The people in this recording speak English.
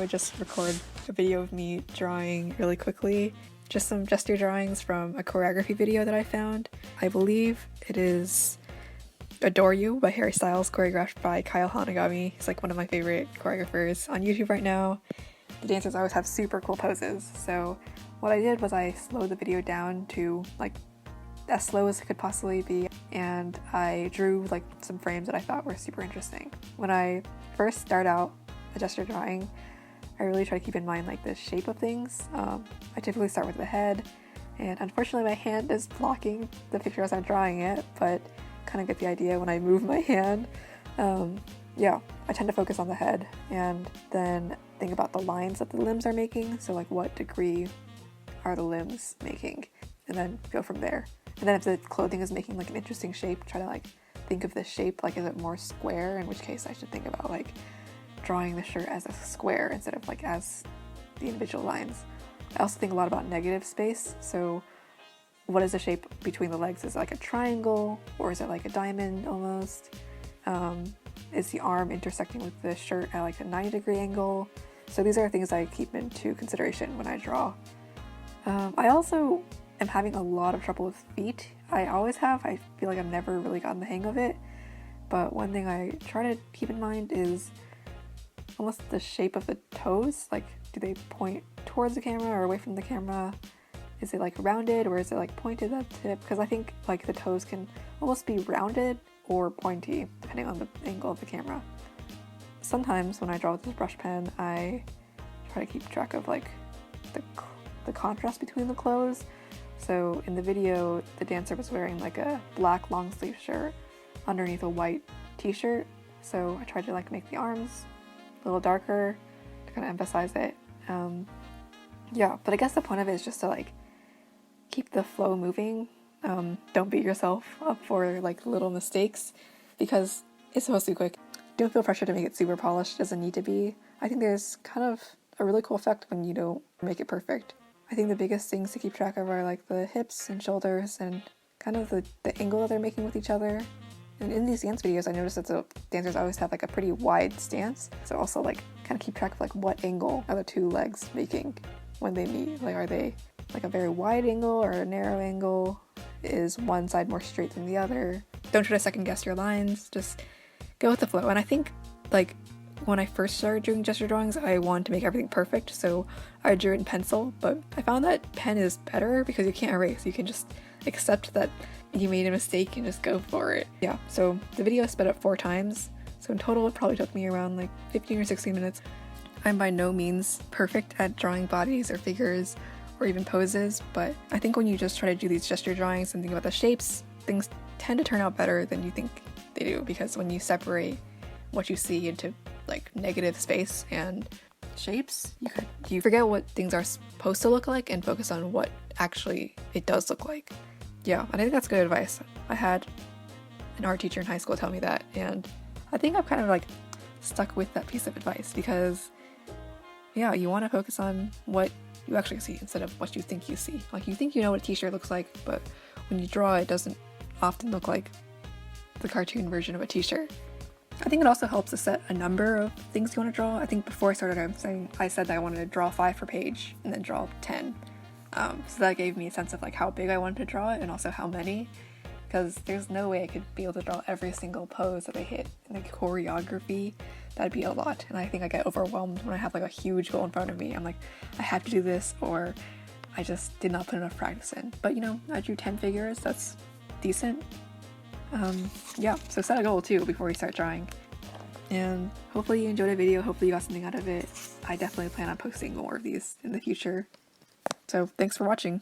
would just record a video of me drawing really quickly. Just some gesture drawings from a choreography video that I found. I believe it is Adore You by Harry Styles, choreographed by Kyle Hanagami. He's like one of my favorite choreographers on YouTube right now. The dancers always have super cool poses, so what I did was I slowed the video down to like as slow as it could possibly be, and I drew like some frames that I thought were super interesting. When I first start out a gesture drawing, I really try to keep in mind like the shape of things. I typically start with the head, and unfortunately my hand is blocking the picture as I'm drawing it, but kind of get the idea when I move my hand. Yeah, I tend to focus on the head and then think about the lines that the limbs are making, so like what degree are the limbs making, and then go from there. And then if the clothing is making like an interesting shape, try to like think of the shape, like is it more square, in which case I should think about like drawing the shirt as a square instead of like as the individual lines. I also think a lot about negative space, so what is the shape between the legs? Is it like a triangle, or is it like a diamond almost? Is the arm intersecting with the shirt at like a 90-degree angle? So these are things I keep into consideration when I draw. I also am having a lot of trouble with feet. I always have. I feel like I've never really gotten the hang of it. But one thing I try to keep in mind is almost the shape of the toes. Like, do they point towards the camera or away from the camera? Is it like rounded, or is it like pointed at the tip? Because I think like the toes can almost be rounded or pointy depending on the angle of the camera. Sometimes when I draw with this brush pen, I try to keep track of like the contrast between the clothes. So in the video, the dancer was wearing like a black long sleeve shirt underneath a white t-shirt. So I tried to like make the arms a little darker to kind of emphasize it. Yeah, but I guess the point of it is just to like keep the flow moving. Don't beat yourself up for like little mistakes, because it's supposed to be quick. Don't feel pressure to make it super polished. It doesn't need to be. I think there's kind of a really cool effect when you don't make it perfect. I think the biggest things to keep track of are like the hips and shoulders and kind of the angle that they're making with each other. And in these dance videos, I noticed that the dancers always have like a pretty wide stance. So also like kind of keep track of like what angle are the two legs making when they meet. Like, are they like a very wide angle or a narrow angle? Is one side more straight than the other? Don't try to second guess your lines, just go with the flow. And I think like when I first started doing gesture drawings, I wanted to make everything perfect, so I drew it in pencil, but I found that pen is better because you can't erase. You can just accept that you made a mistake and just go for it. Yeah, so the video is sped up 4 times, so in total it probably took me around like 15 or 16 minutes. I'm by no means perfect at drawing bodies or figures or even poses, but I think when you just try to do these gesture drawings and think about the shapes, things tend to turn out better than you think they do, because when you separate what you see into like negative space and shapes, you forget what things are supposed to look like and focus on what actually it does look like. Yeah, and I think that's good advice. I had an art teacher in high school tell me that, and I think I've kind of like stuck with that piece of advice, because yeah, you want to focus on what you actually see instead of what you think you see. Like, you think you know what a t-shirt looks like, but when you draw, it doesn't often look like the cartoon version of a t-shirt. I think it also helps to set a number of things you want to draw. I think before I started, I said that I wanted to draw 5 per page and then draw 10. So that gave me a sense of like how big I wanted to draw it and also how many, because there's no way I could be able to draw every single pose that I hit in the choreography. That'd be a lot, and I think I get overwhelmed when I have like a huge goal in front of me. I'm like, I have to do this, or I just did not put enough practice in. But you know, I drew 10 figures, that's decent. Yeah, so set a goal too before you start drawing. And hopefully you enjoyed the video, hopefully you got something out of it. I definitely plan on posting more of these in the future. So thanks for watching.